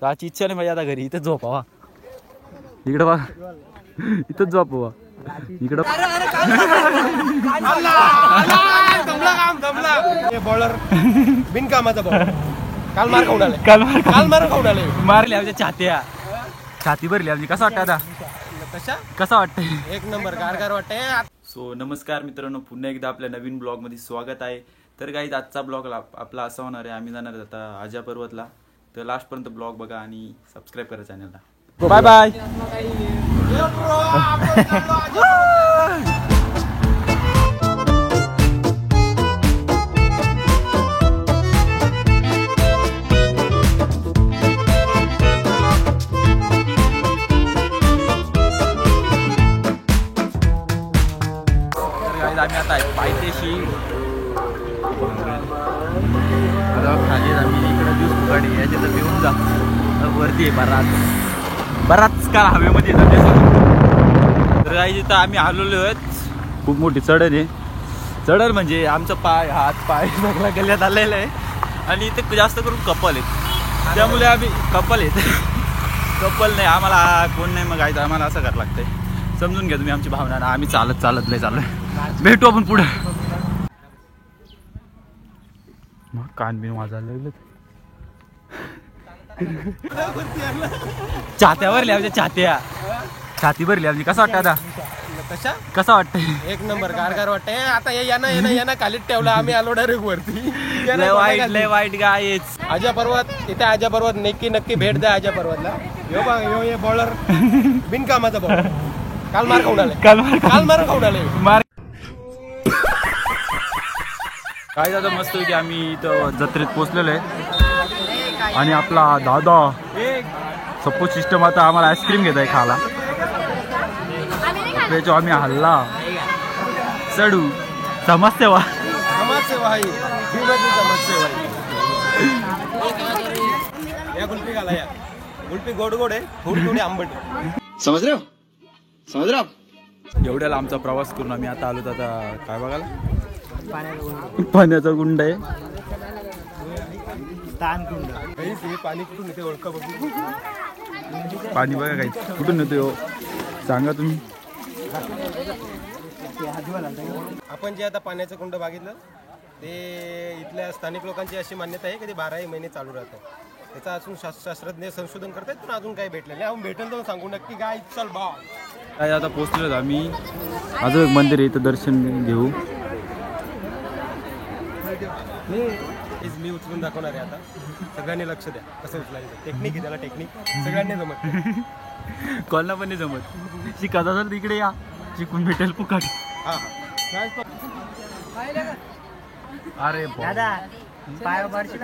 तर आजची इच्छा नाही माझी आता घरी इथंच झोपावा. इकडं बा इथंच झोपावा इकडं. बॉलर बिनकामाचा बॉलर काल मार खाऊन आले. काल मार खाऊन आले. मारली आमच्या छाती भरली आमची. कसं वाटतं आता? कसं वाटतं? एक नंबर गारगार वाटते. सो नमस्कार मित्रांनो, पुन्हा एकदा आपल्या नवीन ब्लॉग मध्ये स्वागत आहे. तर काही आजचा ब्लॉग आपला असा होणार आहे, आम्ही जाणार आता आजा पर्वतला. तर लास्ट पर्यंत ब्लॉग बघा आणि सबस्क्राईब करा चॅनलला. Bye bye. आम्ही आता पायथ्याशी खाली आम्ही इकडे दिवस फुगाडी याच्या तर येऊन जा वरती आहे बराच काल हवेमध्ये तर काही तिथं आम्ही आलेलो आहेत. खूप मोठी चढण आहे. चढण म्हणजे आमचं हात पाय सगळा गल्ल्यात आलेला आहे. आणि इथे जास्त करून कपल आहेत, त्यामुळे आम्ही कपल नाही आम्हाला कोण नाही. मग आहे आम्हाला असं करावं लागतंय. समजून घ्या तुम्ही आमची भावना. आम्ही चालत लय चाललोय. भेटू आपण पुढे. मग कान बिन वाजायला लागलं. छाती भरली आमची. कसं वाटतं आता? कसं वाटतं? एक नंबर गारगार वाटते. आता यानं खालीच ठेवलं. आम्ही आलो डायरेक्ट वरती. लय वाईट गायच. आजा पर्वत इथे. आजा पर्वत नक्की भेट द्या आजा पर्वतला. यो बॉलर बिनकामाचा बॉलर काल मार खाऊन आले. काय दादा मस्त की आम्ही इथं जत्रेत पोचलेलो आहे. आणि आपला दादा सपोज सिस्टम आता आम्हाला आईस्क्रीम घेत आहे खायला. त्याच्या आम्ही हल्ला चढू समाजसेवा या गुल्फी घाला. या गुल्फी गोड आहे, थोडी आंबट. समज रे एवढ्याला आमचा प्रवास करून आम्ही आता आलो. आता काय बघायला? पाण्याचा गुंड आहे. पाणी कुठून येते ओळखा बघू. पाणी बघा काही कुठून येते हो सांगा तुम्ही. आपण जे आता पाण्याचं कुंड बघितलं ते इथल्या स्थानिक लोकांची अशी मान्यता आहे की ते 12 महिने चालू राहतं. त्याचा अजून शास्त्रज्ञ संशोधन करतात, पण अजून काही भेटलं नाही. आपण भेटेल तर सांगू नक्की. काय चल बा काय आता पोचलेलो आम्ही. अजून एक मंदिर आहे, इथं दर्शन घेऊ. मी उचलून दाखवणार आहे आता. सगळ्यांनी लक्ष द्या कसं उचलायचं. टेक्निक आहे त्याला, टेक्निक सगळ्यांनी जमत. कोणाला पण नाही जमत. शिकायचं असेल तिकडे या, शिकून भेटेल फुकट. अरे दादा पाय पडशील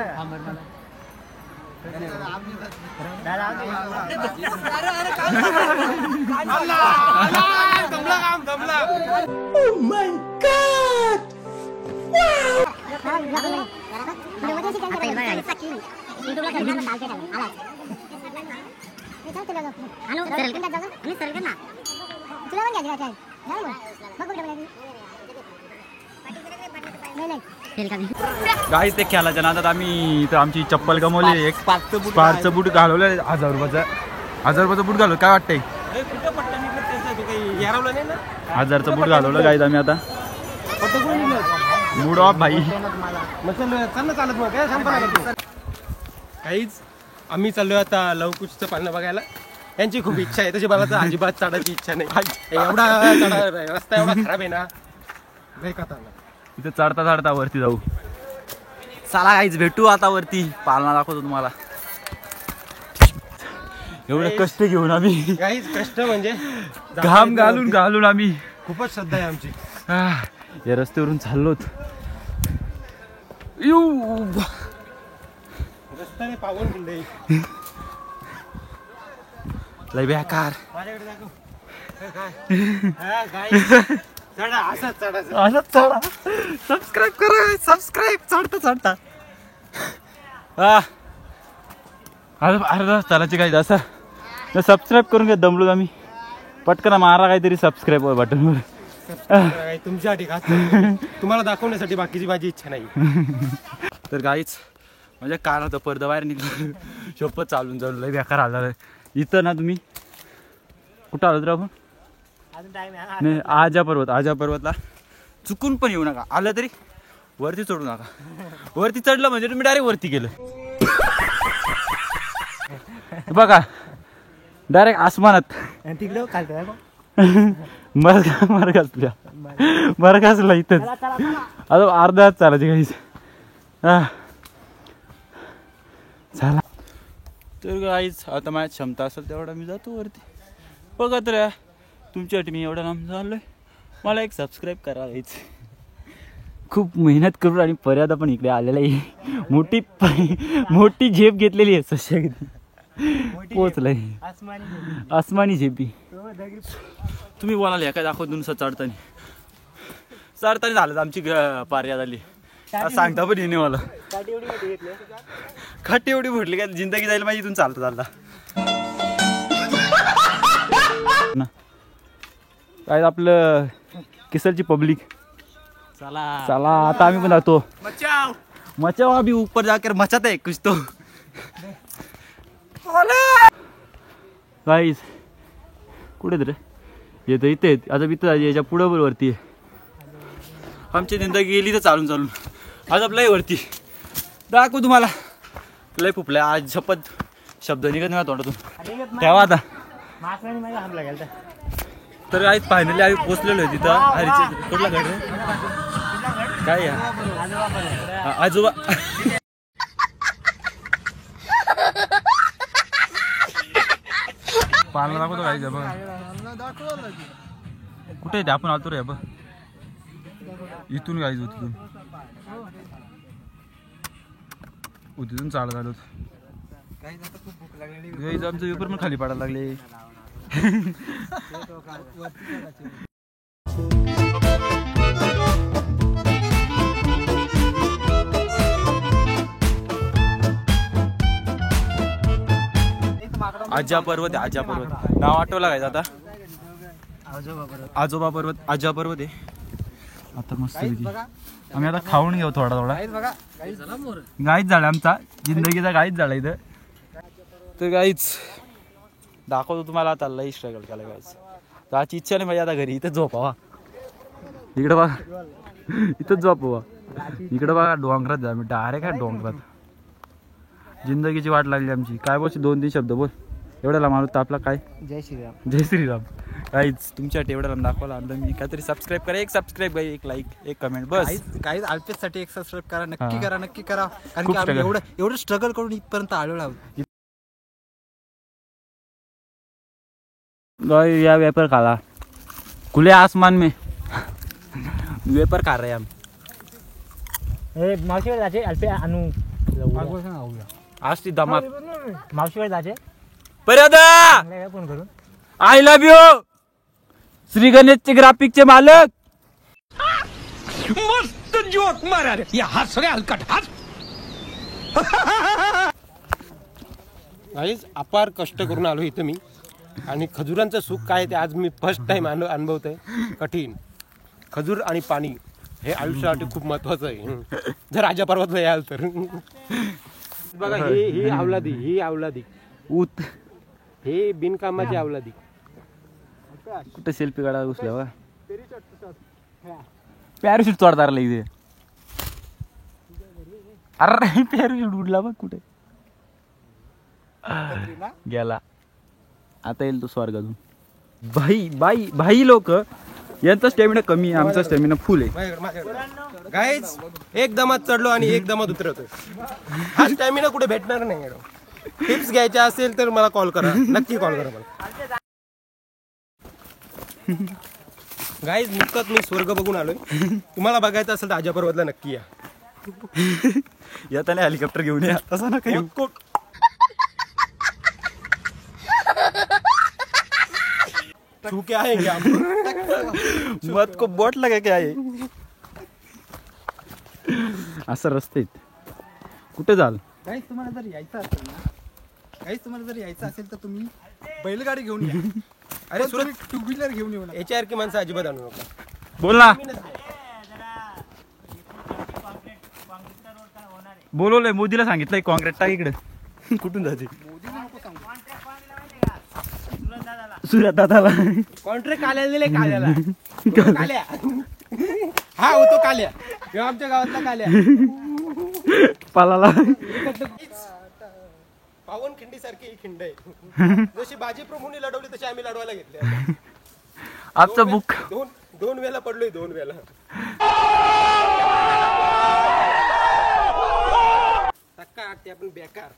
गाईच ते खेळायच्या नादात आम्ही इथं आमची चप्पल गमावली. एक स्पार्कचं बूट घालवलं. 1000 रुपयाचं बूट घालवलं. काय वाटतंय? 1000चं बूट घालवलं गाईत आम्ही. आता मूड ऑफ भाई. काहीच आम्ही चाललोय आता लवकुशचं पाळणं बघायला. यांची खूप इच्छा आहे, तशी मला तर अजिबात चढायची इच्छा नाही. एवढा रस्ता एवढा खराब आहे ना. इथं चढता वरती जाऊ. चला काहीच भेटू आता वरती. पालना दाखवतो तुम्हाला. एवढं कष्ट घेऊन आम्ही. काहीच कष्ट म्हणजे घाम घालून आम्ही. खूपच श्रद्धा आहे आमची. या रस्त्यावरून चाललोत. रस्त्याने पावन गेले. लय बेकार. माझ्याकडे दाखव. असंच चढा. सबस्क्राईब करा. चढता अर्धा चालायची काही असं. सबस्क्राईब करून घ्या. दमलो आम्ही. पटकन मारा काहीतरी सबस्क्राईब बटनवर. तुमच्यासाठी तुम्हाला दाखवण्यासाठी बाकीची माझी इच्छा नाही. तर काहीच म्हणजे कानाचा पडदा बाहेर निघाला. शपथ चालून चालू लय बेकार आला इथं ना. तुम्ही कुठं आलो तर आपण अजून टाइम आहे. नाही आजा पर्वतला चुकून पण येऊ नका. आलं तरी वरती चढू नका. वरती चढलं म्हणजे तुम्ही डायरेक्ट वरती गेलं. बघा डायरेक्ट आसमानात. आणि तिकडे खालतं मरगासला इथंच आता अर्धा हात चालायचे काहीच. चला तर काहीच आता माझ्या क्षमता असेल तेवढा मी जातो वरती. बघत रे तुमच्यासाठी मी एवढा लांब चाललोय. मला एक सबस्क्राईब करा. खूप मेहनत करून आणि पर्यादा पण इकडे आलेला आहे. मोठी झेप घेतलेली आहे. सश्या पोचलाय आसमानी झेपी. तुम्ही बोलाल काय दाखवत नुसतं चढताना झालं आमची पार्या झाली. सांगता पण येणे मला. खाटी एवढी फुटली काय जिंदगी जायला माझी इथून चालता काय आपलं केसरची पब्लिक. चला आता आम्ही पण जातो. मचाव अभी ऊपर जाकर मचाता है कुछ तो. गाईस कुठे तर येतं इथे आता इथं याच्या पुढं वरती आहे. आमची जिंदगी गेली तर चालून आज आपल्या वरती दाखवू तुम्हाला. लय फुपलाय आज शपथ शब्द निघत नाही तोंडातून. ठेवा आता. तर आज फायनली आम्ही पोचलेलो आहे तिथं. हरीचे कुठला गड काय आजोबा पालना दाखवतो काय बघ कुठे येते आपण आलतो रे बघ इथून गायचं तिथून चालत आलो. आमचं पेपर पण खाली पाडायला लागले. आजा पर्वत नाव आठवलं काय आता. आजोबा पर्वत आजा पर्वत आहे. आता मस्त आम्ही आता खाऊन घेऊ थोडा. गाईच झाला आमचा जिंदगीचा गाईच झाला इथं. तर गाईच दाखवतो तुम्हाला. आता लई स्ट्रगल केला गाईच. त्याची इच्छा नाही माझी आता घरी इथं झोपावा. इकडं बघा इथंच झोपावा. इकडं बघा डोंगरात जा. मी डायरेक्ट काय डोंगरात. जिंदगीची वाट लागली आमची. काय बोल 2-3 शब्द बोल. एवढ्याला माणूस आपला काय जय श्रीराम. जय श्रीराम. काहीच तुमच्यासाठी एवढ्याला दाखवला आणलं मी. काहीतरी सबस्क्राईब करा. एक सबस्क्राईब एक लाईक एक कमेंट बस. काही अल्पेसाठी एक सबस्क्राईब करा. नक्की करा कारण की आम्ही एवढं स्ट्रगल करून इथपर्यंत आलेलो आहोत. या वेपर खाला खुले आसमान में वेपर खा रहे हम. मावशीकडे जायचे अल्पे आणू आज ती धमाक. मावशीकडे जायचे पर्यादा फोन करून. आय लव्ह यू श्री गणेशचे ग्राफिकचे मालक. मस्त जोक मारा रे. या हास रे हलकट हास. काहीच अपार कष्ट करून आलो इथं मी. आणि खजुरांचं सुख काय ते आज मी फर्स्ट टाइम अनुभवतोय. कठीण खजूर आणि पाणी हे आयुष्यासाठी खूप महत्वाचं आहे. जर राजा पर्वतला याल तर बघा ही अवलादी ऊत हे बिनकामाची अवलादी. कुठे सेल्फी काढा घुसल्या बघा. पॅराशूट चढता इथे. अरे पॅराशूट उडला बघ कुठे गेला. आता येईल तो स्वर्गातून. भाई लोक यांचा स्टॅमिना कमी आहे. आमचा स्टॅमिना फुल आहे. गाईज एक दमात चढलो आणि एक दमात उतरवतो. हा स्टॅमिना कुठे भेटणार नाही. टिप्स घ्यायच्या असेल तर मला कॉल करा. नक्की कॉल करा मला. गाईज नुकताच मी स्वर्ग बघून आलोय. तुम्हाला बघायचं असेल तर आजा पर्वतला नक्की या. येताना हेलिकॉप्टर घेऊन या. तसा ना काही छूके आहे क्या मत को बोट लगा क्या आहे. असं रस्ते कुठे जाल. काहीच तुम्हाला जर यायचं असेल तर तुम्ही बैलगाडी घेऊन या. अरे सुरत 2 व्हीलर घेऊन येऊ. HR की माणसं अजिबात आणू नका. बोल ना. बोलवलंय मोदीला सांगितलंय कॉन्क्रीट टाक इकडे. कुठून जाते सुरत दादाला कॉन्ट्रॅक्ट काल्याला दिले काल्याला काल्या हा होतो काल्या किंवा आमच्या गावातला काल्या पालाला पावनखिंडी सारखी ही खिंड आहे जशी बाजी प्रभूंनी लढवली तशी आम्ही लढवायला घेतली आजचा बुक दोन वेळा पडलोय 2 वेळा टक्का आटते आपण बेकार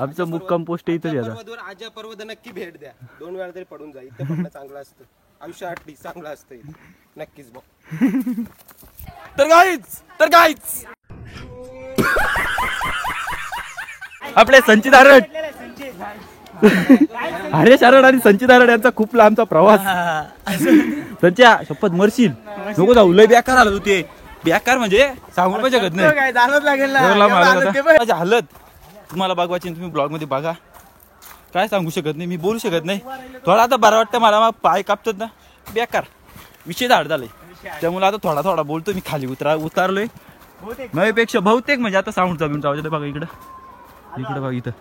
आमचा मुक्काम पोस्ट इथं आता पर्वतवर आजा पर्वत नक्की भेट द्या 2 वेळा तरी पडून जा इथं पडणं चांगलं असतं आयुष्य आटली चांगलं असतं इथं. नक्कीच बघ तर गाईच आपले संचित आरड हरेश आरड आणि संचित आरड यांचा खूप लांबचा प्रवास संच्या शपथ मरशील नको जाऊ लय बेकार आलं होते बेकार म्हणजे सांगू पण शकत नाही हालत तुम्हाला बघवायची तुम्ही ब्लॉग मध्ये बघा काय सांगू शकत नाही मी बोलू शकत नाही थोडा आता बरं वाटतं मला पाय कापतात ना बेकार विषय धाड झालाय त्यामुळे आता थोडा बोलतो मी खाली उतारलोय माझ्यापेक्षा बहुतेक म्हणजे आता साऊंड चालून जाऊ बघा इकडं बघा इथं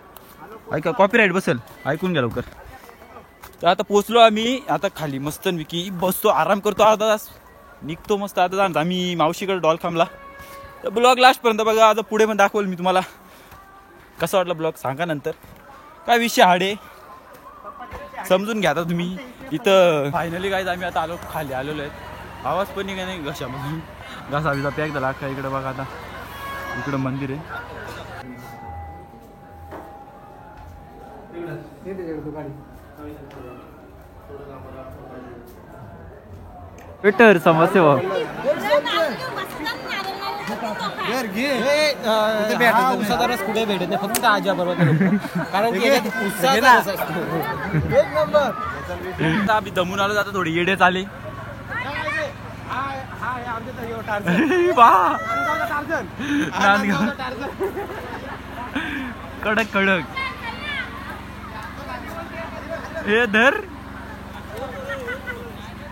ऐका कॉपीराईट बसेल ऐकून घ्या लवकर तर आता पोचलो आम्ही आता खाली मस्त विकी बसतो आराम करतो अर्धा तास निघतो मस्त आता जाणार आम्ही मावशीकडे डॉल खांबला तर ब्लॉग लास्टपर्यंत बघा आता पुढे पण दाखवल मी तुम्हाला कसा वाटला ब्लॉग सांगा नंतर काय विषय हाडे समजून घ्या आता तुम्ही इथं फायनली काय आम्ही आता आलो खाली आलेलो आहेत आवाज पण निघा नाही घशामधून घसा विजा पॅक झाला का इकडे बघा आता इकडं मंदिर आहे ट्विटर समस्या कुठे भेटत नाही फक्त आजा बरोबर कारण आम्ही दमून आलो जातो थोडी येडे चाले कडक हे धर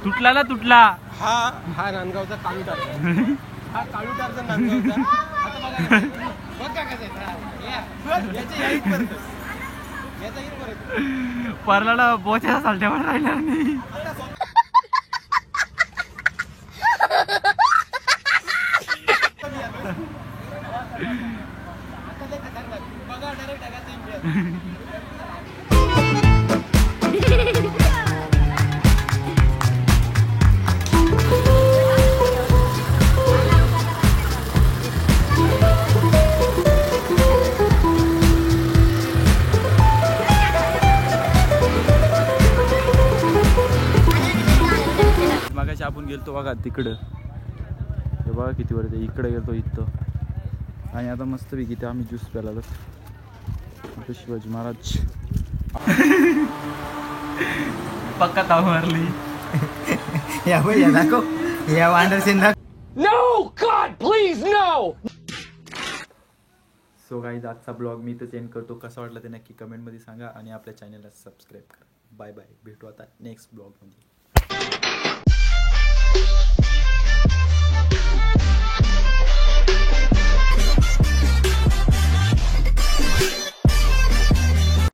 तुटला ना तुटला हा नांदगावचा काळू टार्झन हा काळू टार्झन नांदगावचा आता बघा बघ का कसं आहे याच्या परला बोच्या चालत्यावर राहिला नाही बघा डायरेक्ट ढगाचा मागाशी आपण गेलतो बघा तिकडं हे बघा किती वर इकडे गेलतो इथं आणि आता मस्त पैकी इथे आम्ही ज्यूस प्यायला लागलो शिवाजी महाराज पक्का ताव मारली No, God, please, no! So guys आजचा ब्लॉग मी इथंच एंड करतो कसा वाटला ते नक्की कमेंटमध्ये सांगा आणि आपल्या चॅनलला सबस्क्राईब करा बाय बाय भेटू आता नेक्स्ट ब्लॉगमध्ये